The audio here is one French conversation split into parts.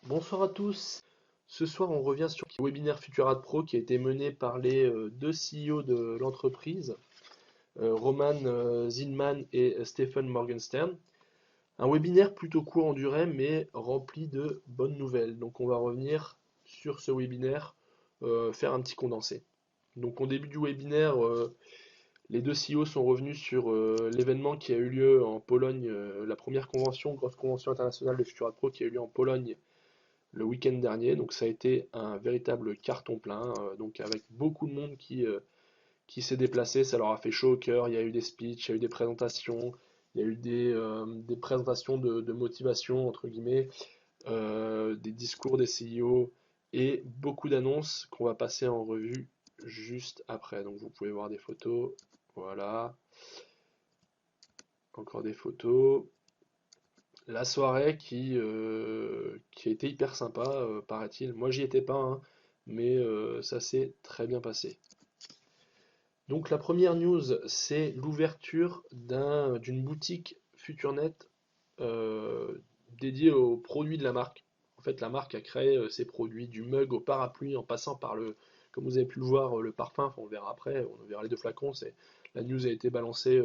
Bonsoir à tous. Ce soir, on revient sur le webinaire Futurat Pro qui a été mené par les deux CEO de l'entreprise, Roman Zinman et Stephen Morgenstern. Un webinaire plutôt court en durée, mais rempli de bonnes nouvelles. Donc, on va revenir sur ce webinaire, faire un petit condensé. Donc, au début du webinaire, les deux CEO sont revenus sur l'événement qui a eu lieu en Pologne, la première convention, grosse convention internationale de Futurat Pro qui a eu lieu en Pologne le week-end dernier. Donc ça a été un véritable carton plein, donc avec beaucoup de monde qui s'est déplacé, ça leur a fait chaud au cœur. Il y a eu des speeches, il y a eu des présentations, il y a eu des présentations de motivation, entre guillemets, des discours des CEO et beaucoup d'annonces qu'on va passer en revue juste après. Donc vous pouvez voir des photos, voilà, encore des photos. La soirée qui a été hyper sympa, paraît-il. Moi, j'y étais pas, hein, mais ça s'est très bien passé. Donc, la première news, c'est l'ouverture d'une boutique FutureNet euh, dédiée aux produits de la marque. En fait, la marque a créé ses produits, du mug au parapluie, en passant par comme vous avez pu le voir, le parfum. Enfin, on le verra après, on verra les deux flacons. La news a été balancée,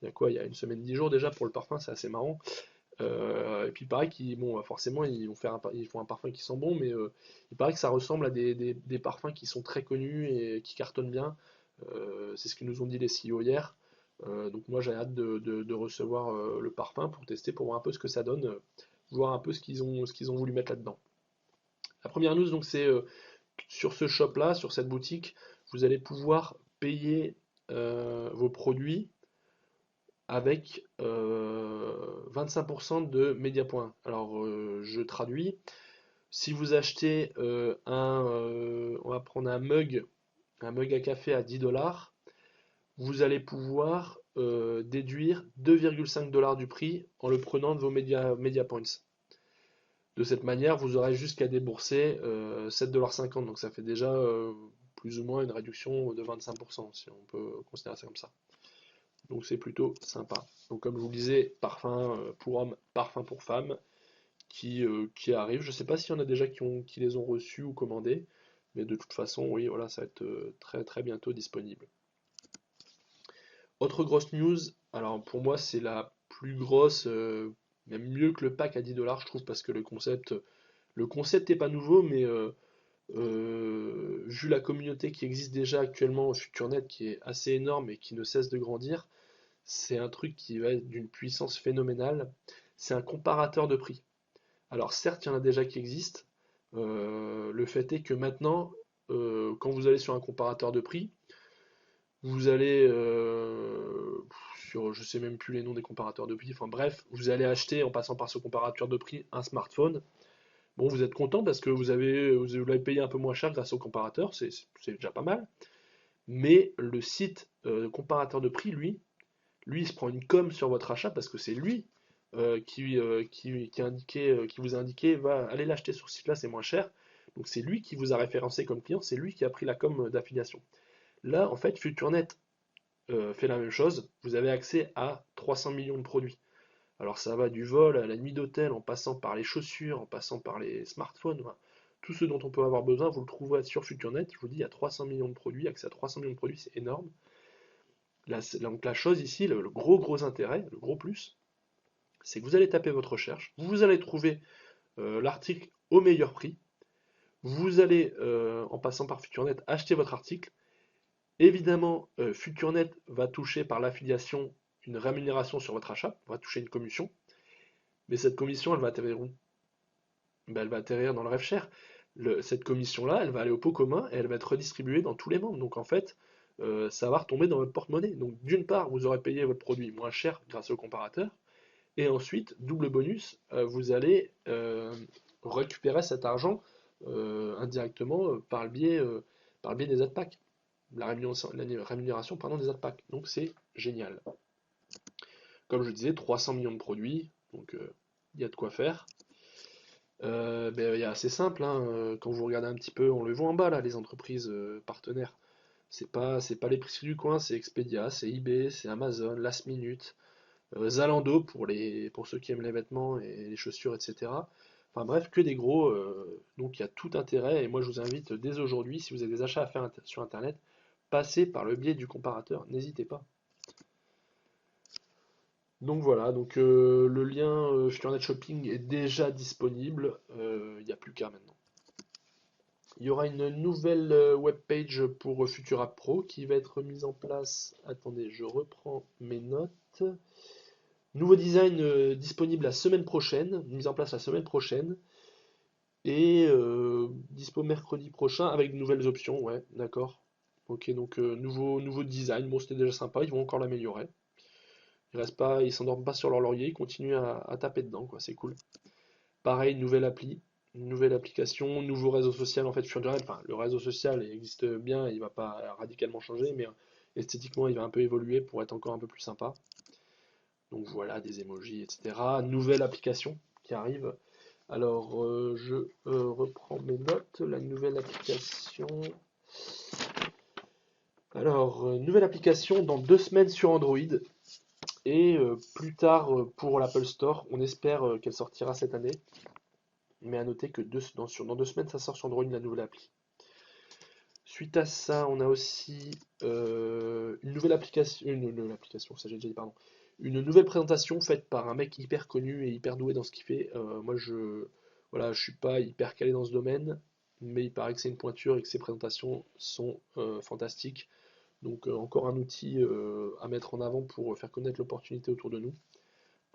il y a quoi, il y a une semaine, 10 jours déjà pour le parfum, c'est assez marrant. Et puis pareil, bon, forcément ils font un parfum qui sent bon, mais il paraît que ça ressemble à des parfums qui sont très connus et qui cartonnent bien. C'est ce que nous ont dit les CEO hier. Donc moi j'ai hâte de recevoir le parfum pour tester, pour voir un peu ce que ça donne, voir un peu ce qu'ils ont voulu mettre là-dedans. La première news donc c'est sur ce shop-là, sur cette boutique, vous allez pouvoir payer vos produits avec 25% de Mediapoint. Alors, je traduis. Si vous achetez on va prendre un mug à café à 10 dollars, vous allez pouvoir déduire 2,5 dollars du prix en le prenant de vos Media Points. De cette manière, vous aurez juste qu'à débourser 7,50 $. Donc ça fait déjà plus ou moins une réduction de 25%, si on peut considérer ça comme ça. Donc c'est plutôt sympa. Donc comme je vous le disais, parfum pour hommes, parfum pour femmes, qui arrive. Je ne sais pas s'il y en a déjà qui les ont reçus ou commandés, mais de toute façon, oui, voilà, ça va être très très bientôt disponible. Autre grosse news, alors pour moi c'est la plus grosse, même mieux que le pack à 10 dollars, je trouve, parce que le concept n'est pas nouveau, mais vu la communauté qui existe déjà actuellement au FutureNet, qui est assez énorme et qui ne cesse de grandir, c'est un truc qui va être d'une puissance phénoménale. C'est un comparateur de prix. Alors certes, il y en a déjà qui existent. Le fait est que maintenant, quand vous allez sur un comparateur de prix, vous allez sur, je sais même plus les noms des comparateurs de prix. Enfin bref, vous allez acheter en passant par ce comparateur de prix un smartphone. Bon, vous êtes content parce que vous l'avez payé un peu moins cher grâce au comparateur, c'est déjà pas mal. Mais le site comparateur de prix, lui, il se prend une com sur votre achat parce que c'est lui qui vous a indiqué, va aller l'acheter sur ce site-là, c'est moins cher. Donc c'est lui qui vous a référencé comme client, c'est lui qui a pris la com d'affiliation. Là, en fait, FutureNet fait la même chose. Vous avez accès à 300 millions de produits. Alors ça va du vol à la nuit d'hôtel, en passant par les chaussures, en passant par les smartphones, enfin, tout ce dont on peut avoir besoin, vous le trouvez sur FutureNet. Je vous dis, il y a 300 millions de produits, accès à 300 millions de produits, c'est énorme. Donc la chose ici, le gros gros intérêt, le gros plus, c'est que vous allez taper votre recherche, vous allez trouver l'article au meilleur prix, vous allez, en passant par FutureNet, acheter votre article. Évidemment, FutureNet va toucher par l'affiliation une rémunération sur votre achat, va toucher une commission, mais cette commission, elle va atterrir où? Ben, elle va atterrir dans le rêve cher. Cette commission-là, elle va aller au pot commun et elle va être redistribuée dans tous les membres. Donc en fait, ça va retomber dans votre porte-monnaie. Donc d'une part, vous aurez payé votre produit moins cher grâce au comparateur, et ensuite, double bonus, vous allez récupérer cet argent indirectement par le biais des adpacks. La rémunération pardon, des adpacks. Donc c'est génial. Comme je disais, 300 millions de produits, donc il y a de quoi faire. Ben, il y a assez simple, hein, quand vous regardez un petit peu, on le voit en bas là, les entreprises partenaires. C'est pas les prix du coin, c'est Expedia, c'est eBay, c'est Amazon, Last Minute, Zalando pour ceux qui aiment les vêtements et les chaussures, etc. Enfin bref, que des gros. Donc il y a tout intérêt. Et moi, je vous invite dès aujourd'hui, si vous avez des achats à faire sur Internet, passez par le biais du comparateur. N'hésitez pas. Donc voilà, donc le lien FutureNet Shopping est déjà disponible. Il n'y a plus qu'à maintenant. Il y aura une nouvelle webpage pour Futura Pro qui va être mise en place. Attendez, je reprends mes notes. Nouveau design disponible la semaine prochaine, mise en place la semaine prochaine. Et dispo mercredi prochain avec de nouvelles options, ouais, d'accord. Ok, donc nouveau design, bon c'était déjà sympa, ils vont encore l'améliorer. Ils restent pas, ils s'endorment pas sur leur laurier, ils continuent à taper dedans, quoi, c'est cool. Pareil, nouvelle appli, une nouvelle application, nouveau réseau social en fait sur Internet. Enfin, le réseau social il existe bien, il va pas radicalement changer, mais esthétiquement il va un peu évoluer pour être encore un peu plus sympa. Donc voilà, des emojis, etc. Nouvelle application qui arrive. Alors, je reprends mes notes. La nouvelle application. Alors, nouvelle application dans 2 semaines sur Android et plus tard pour l'Apple Store. On espère qu'elle sortira cette année. Mais à noter que dans 2 semaines, ça sort sur Android la nouvelle appli. Suite à ça, on a aussi une nouvelle application, ça j'ai déjà dit, pardon, une nouvelle présentation faite par un mec hyper connu et hyper doué dans ce qu'il fait. Moi, voilà, je suis pas hyper calé dans ce domaine, mais il paraît que c'est une pointure et que ses présentations sont fantastiques. Donc encore un outil à mettre en avant pour faire connaître l'opportunité autour de nous.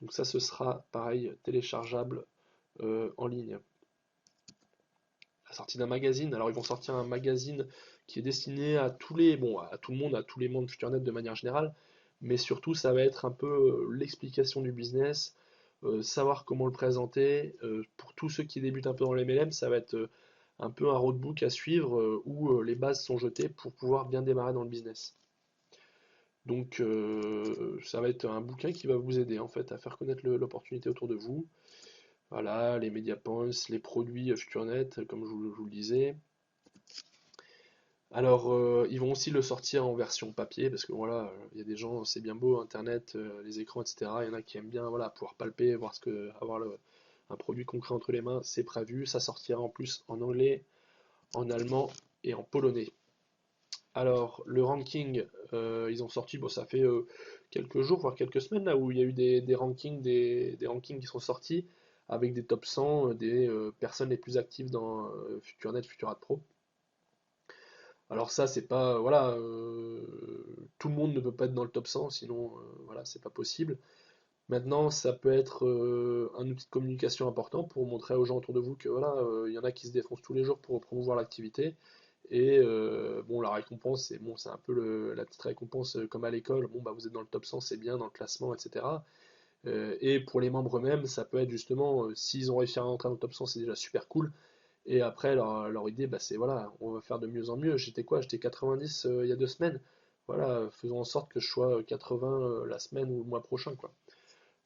Donc ça, ce sera pareil, téléchargeable en ligne. La sortie d'un magazine. Alors ils vont sortir un magazine qui est destiné à bon, à tout le monde, à tous les membres FutureNet de manière générale, mais surtout ça va être un peu l'explication du business, savoir comment le présenter. Pour tous ceux qui débutent un peu dans les MLM, ça va être un peu un roadbook à suivre où les bases sont jetées pour pouvoir bien démarrer dans le business. Donc ça va être un bouquin qui va vous aider en fait à faire connaître l'opportunité autour de vous. Voilà, les media points, les produits FutureNet, comme je vous le disais. Alors, ils vont aussi le sortir en version papier, parce que voilà, il y a des gens, c'est bien beau, Internet, les écrans, etc. Il y en a qui aiment bien, voilà, pouvoir palper, voir avoir un produit concret entre les mains, c'est prévu. Ça sortira en plus en anglais, en allemand et en polonais. Alors, le ranking, ils ont sorti, bon, ça fait quelques jours, voire quelques semaines, là, où il y a eu des rankings qui sont sortis, avec des top 100 des personnes les plus actives dans FutureNet, Futurat Pro. Alors ça, c'est pas, voilà, tout le monde ne peut pas être dans le top 100, sinon, voilà, c'est pas possible. Maintenant, ça peut être un outil de communication important pour montrer aux gens autour de vous que voilà, il y en a qui se défoncent tous les jours pour promouvoir l'activité. Et bon, la récompense, c'est bon, c'est un peu la petite récompense comme à l'école. Bon, bah vous êtes dans le top 100, c'est bien dans le classement, etc. Et pour les membres eux-mêmes, ça peut être justement, s'ils ont réussi à rentrer dans le top 100, c'est déjà super cool. Et après, leur idée, bah, c'est voilà, on va faire de mieux en mieux. J'étais quoi? J'étais 90 il y a 2 semaines. Voilà, faisons en sorte que je sois 80 la semaine ou le mois prochain, quoi.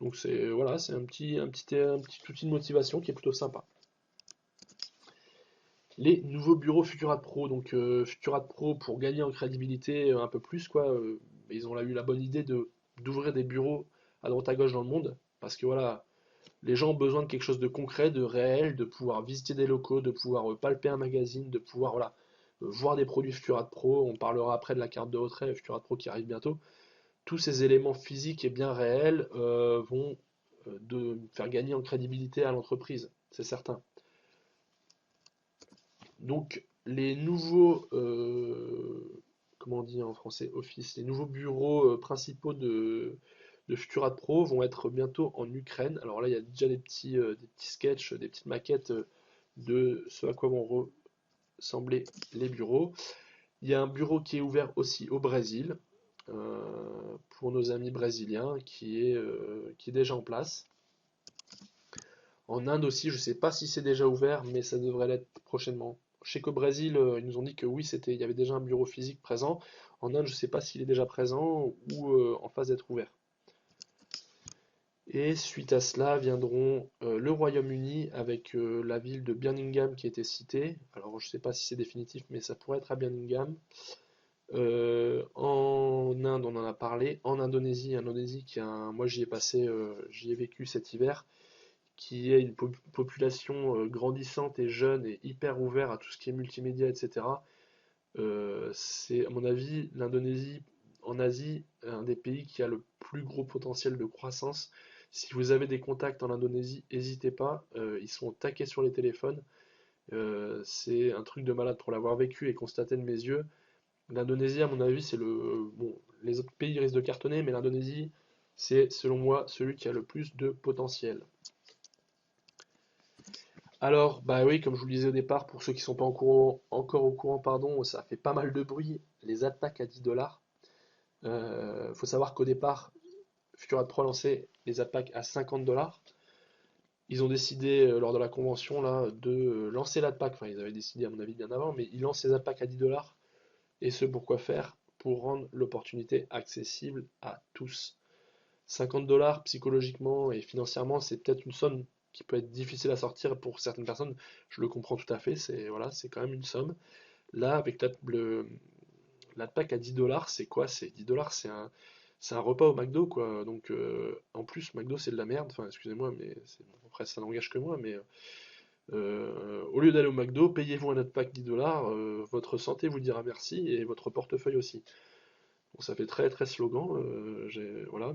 Donc c'est voilà, c'est un petit outil de motivation qui est plutôt sympa. Les nouveaux bureaux Futurat Pro, donc Futurat Pro pour gagner en crédibilité un peu plus, quoi. Ils ont eu la bonne idée d'ouvrir des bureaux à droite à gauche dans le monde, parce que voilà, les gens ont besoin de quelque chose de concret, de réel, de pouvoir visiter des locaux, de pouvoir palper un magazine, de pouvoir voilà, voir des produits Futurat Pro. On parlera après de la carte de retrait Futurat Pro qui arrive bientôt. Tous ces éléments physiques et bien réels vont faire gagner en crédibilité à l'entreprise, c'est certain. Donc les nouveaux, comment on dit en français, office, les nouveaux bureaux principaux de Futurat Pro vont être bientôt en Ukraine. Alors là, il y a déjà des petits sketchs, des petites maquettes de ce à quoi vont ressembler les bureaux. Il y a un bureau qui est ouvert aussi au Brésil, pour nos amis brésiliens, qui est déjà en place. En Inde aussi, je ne sais pas si c'est déjà ouvert, mais ça devrait l'être prochainement. Je sais qu'au Brésil, ils nous ont dit que oui, il y avait déjà un bureau physique présent. En Inde, je ne sais pas s'il est déjà présent ou en phase d'être ouvert. Et suite à cela viendront le Royaume-Uni avec la ville de Birmingham qui a été citée. Alors je ne sais pas si c'est définitif, mais ça pourrait être à Birmingham. En Inde, on en a parlé. En Indonésie, moi j'y ai vécu cet hiver, qui est une population grandissante et jeune et hyper ouvert à tout ce qui est multimédia, etc. C'est, à mon avis, l'Indonésie, en Asie, un des pays qui a le plus gros potentiel de croissance. Si vous avez des contacts en Indonésie, n'hésitez pas, ils sont au taquet sur les téléphones. C'est un truc de malade pour l'avoir vécu et constaté de mes yeux. L'Indonésie, à mon avis, c'est le... Bon, les autres pays risquent de cartonner, mais l'Indonésie, c'est, selon moi, celui qui a le plus de potentiel. Alors, bah oui, comme je vous le disais au départ, pour ceux qui sont pas encore au courant, pardon, ça fait pas mal de bruit, les attaques à 10 dollars. Faut savoir qu'au départ, Futura Pro a lancé les attaques à 50 dollars. Ils ont décidé, lors de la convention, là, de lancer l'adpack. Enfin, ils avaient décidé, à mon avis, bien avant, mais ils lancent les adpacks à 10 dollars. Et ce, pourquoi faire? Pour rendre l'opportunité accessible à tous. 50 dollars psychologiquement et financièrement, c'est peut-être une somme qui peut être difficile à sortir pour certaines personnes. Je le comprends tout à fait, c'est voilà, c'est quand même une somme. Là, avec la pack à 10 dollars, c'est quoi? C'est 10 dollars, c'est un repas au McDo, quoi. Donc, en plus, McDo, c'est de la merde. Enfin, excusez-moi, mais après, ça n'engage que moi. Mais au lieu d'aller au McDo, payez-vous un pack 10 dollars. Votre santé vous dira merci et votre portefeuille aussi. Bon, ça fait très très slogan, voilà,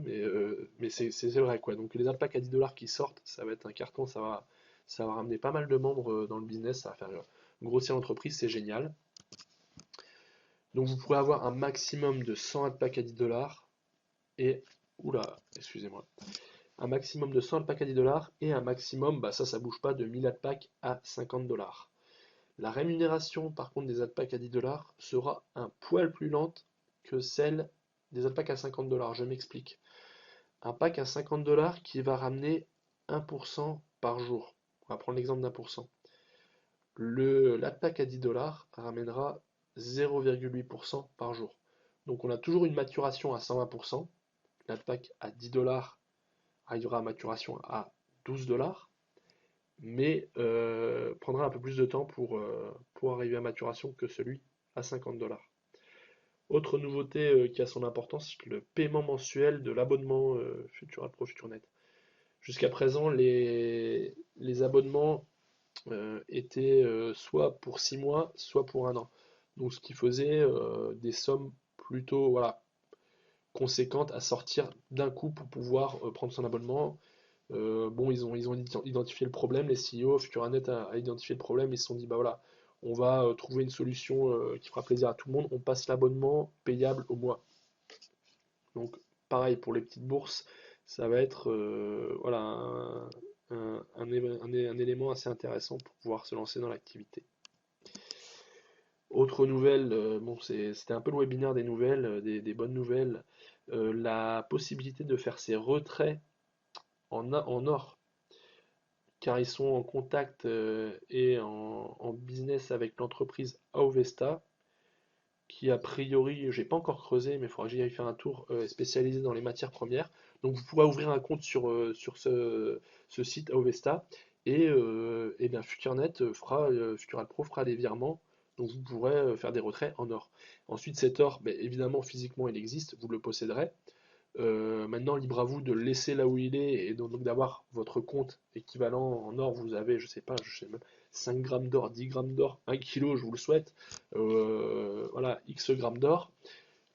mais c'est vrai quoi. Donc les alpacas à 10 dollars qui sortent, ça va être un carton, ça va ramener pas mal de membres dans le business, ça va faire grossir l'entreprise, c'est génial. Donc vous pourrez avoir un maximum de 100 alpacas à 10 dollars et, oula, excusez-moi, un maximum de 100 alpacas à 10 dollars et un maximum, bah ça bouge pas, de 1000 alpacas à 50 dollars. La rémunération par contre des alpacas à 10 dollars sera un poil plus lente que celle des alpacas à 50 dollars. Je m'explique. Un pack à 50 dollars qui va ramener 1% par jour. On va prendre l'exemple d'1%. L'alpac à 10 dollars ramènera 0,8% par jour. Donc on a toujours une maturation à 120%. L'alpac à 10 dollars arrivera à maturation à 12 dollars, mais prendra un peu plus de temps pour arriver à maturation que celui à 50 dollars. Autre nouveauté qui a son importance, le paiement mensuel de l'abonnement Futura Pro FutureNet. Jusqu'à présent, les abonnements étaient soit pour 6 mois, soit pour un an. Donc ce qui faisait des sommes plutôt voilà, conséquentes à sortir d'un coup pour pouvoir prendre son abonnement. Bon, ils ont identifié le problème, les CEO, FuturaNet a identifié le problème, ils se sont dit, bah voilà, on va trouver une solution qui fera plaisir à tout le monde, on passe l'abonnement payable au mois. Donc pareil pour les petites bourses, ça va être voilà, un élément assez intéressant pour pouvoir se lancer dans l'activité. Autre nouvelle, bon, c'était un peu le webinaire des nouvelles, des bonnes nouvelles, la possibilité de faire ses retraits en or, car ils sont en contact et en business avec l'entreprise Auvesta, qui a priori, j'ai pas encore creusé, mais il faudra que j'y aille faire un tour, spécialisé dans les matières premières. Donc vous pourrez ouvrir un compte sur ce site Auvesta et bien FutureNet Futural Pro fera des virements, donc vous pourrez faire des retraits en or. Ensuite cet or, ben, évidemment physiquement il existe, vous le posséderez. Maintenant, libre à vous de le laisser là où il est et donc d'avoir votre compte équivalent en or. Vous avez, je sais même, 5 grammes d'or, 10 grammes d'or, 1 kilo, je vous le souhaite. Voilà, X grammes d'or.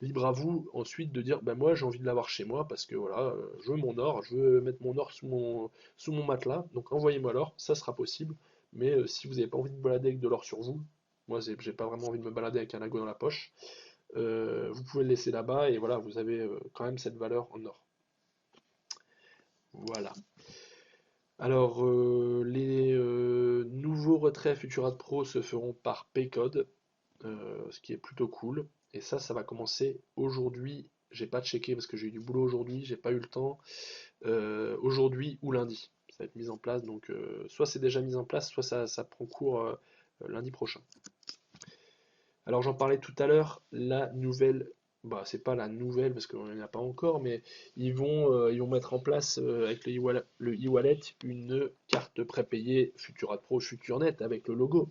Libre à vous ensuite de dire, ben moi j'ai envie de l'avoir chez moi parce que voilà, je veux mon or, je veux mettre mon or sous mon matelas. Donc envoyez-moi l'or, ça sera possible. Mais si vous n'avez pas envie de balader avec de l'or sur vous, moi j'ai pas vraiment envie de me balader avec un lago dans la poche. Vous pouvez le laisser là-bas et voilà, vous avez quand même cette valeur en or. Voilà. Alors, les nouveaux retraits Futura Pro se feront par Paycode, ce qui est plutôt cool. Et ça va commencer aujourd'hui. J'ai pas checké parce que j'ai eu du boulot aujourd'hui, j'ai pas eu le temps. Aujourd'hui ou lundi, ça va être mis en place. Donc, soit c'est déjà mis en place, soit ça prend cours lundi prochain. Alors j'en parlais tout à l'heure, la nouvelle, bah c'est pas la nouvelle parce qu'on n'en a pas encore, mais ils vont mettre en place avec le e-wallet une carte prépayée Futura Pro FutureNet avec le logo.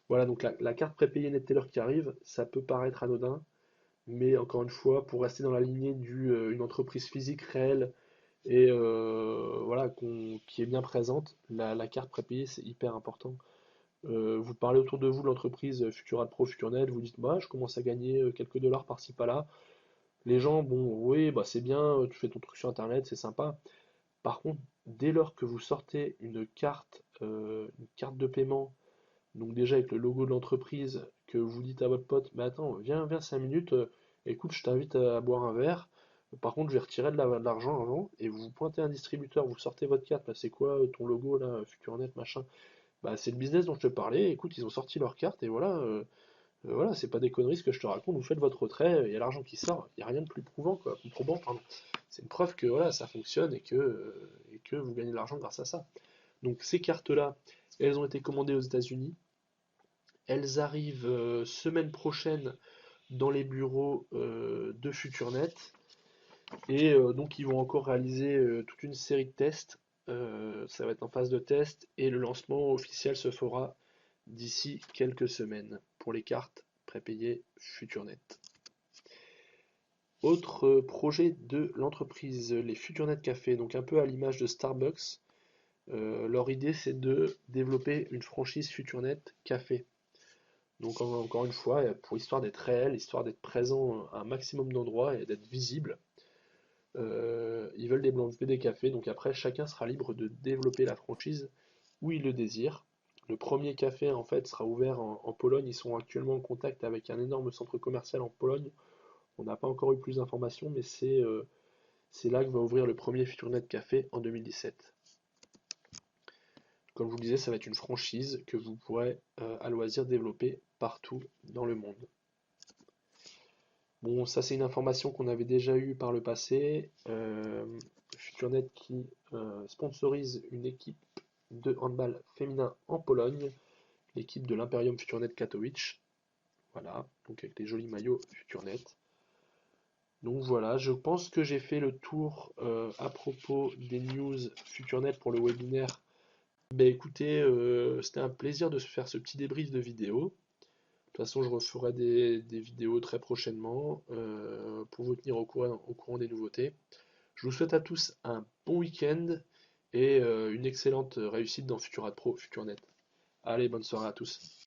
Voilà, donc la carte prépayée NetTeller qui arrive, ça peut paraître anodin, mais encore une fois, pour rester dans la lignée d'une entreprise physique réelle et voilà, qui est bien présente. La carte prépayée, c'est hyper important. Vous parlez autour de vous de l'entreprise Futurat Pro, FuturNet, vous dites, bah, je commence à gagner quelques dollars par-ci par-là. Les gens, bon, oui, bah, c'est bien, tu fais ton truc sur Internet, c'est sympa. Par contre, dès lors que vous sortez une carte de paiement, donc déjà avec le logo de l'entreprise, que vous dites à votre pote, mais attends, viens 5 minutes, écoute, je t'invite à boire un verre. Par contre, je vais retirer de l'argent avant, et vous pointez un distributeur, vous sortez votre carte, bah, c'est quoi ton logo là, FuturNet, machin. Bah, c'est le business dont je te parlais, écoute, ils ont sorti leur carte, et voilà, voilà, c'est pas des conneries ce que je te raconte, vous faites votre retrait, il y a l'argent qui sort, il n'y a rien de plus prouvant, quoi, plus probant, pardon. C'est une preuve que voilà, ça fonctionne et que vous gagnez de l'argent grâce à ça. Donc ces cartes-là, elles ont été commandées aux États-Unis, elles arrivent semaine prochaine dans les bureaux de FutureNet, et donc ils vont encore réaliser toute une série de tests. Ça va être en phase de test, et le lancement officiel se fera d'ici quelques semaines pour les cartes prépayées FutureNet. Autre projet de l'entreprise, les FutureNet Café, donc un peu à l'image de Starbucks. Leur idée, c'est de développer une franchise FutureNet Café. Donc encore une fois, pour histoire d'être réel, histoire d'être présent à un maximum d'endroits et d'être visible, ils veulent développer des cafés. Donc après, chacun sera libre de développer la franchise où il le désire. Le premier café, en fait, sera ouvert en Pologne. Ils sont actuellement en contact avec un énorme centre commercial en Pologne. On n'a pas encore eu plus d'informations, mais c'est là que va ouvrir le premier FutureNet Café en 2017. Comme je vous le disais, ça va être une franchise que vous pourrez à loisir développer partout dans le monde. Bon, ça c'est une information qu'on avait déjà eue par le passé. FutureNet qui sponsorise une équipe de handball féminin en Pologne, l'équipe de l'Imperium FutureNet Katowice. Voilà, donc avec les jolis maillots FutureNet. Donc voilà, je pense que j'ai fait le tour à propos des news FutureNet pour le webinaire. Ben écoutez, c'était un plaisir de se faire ce petit débrief de vidéo. De toute façon, je referai des vidéos très prochainement pour vous tenir au courant des nouveautés. Je vous souhaite à tous un bon week-end et une excellente réussite dans Futurat Pro, FutureNet. Allez, bonne soirée à tous.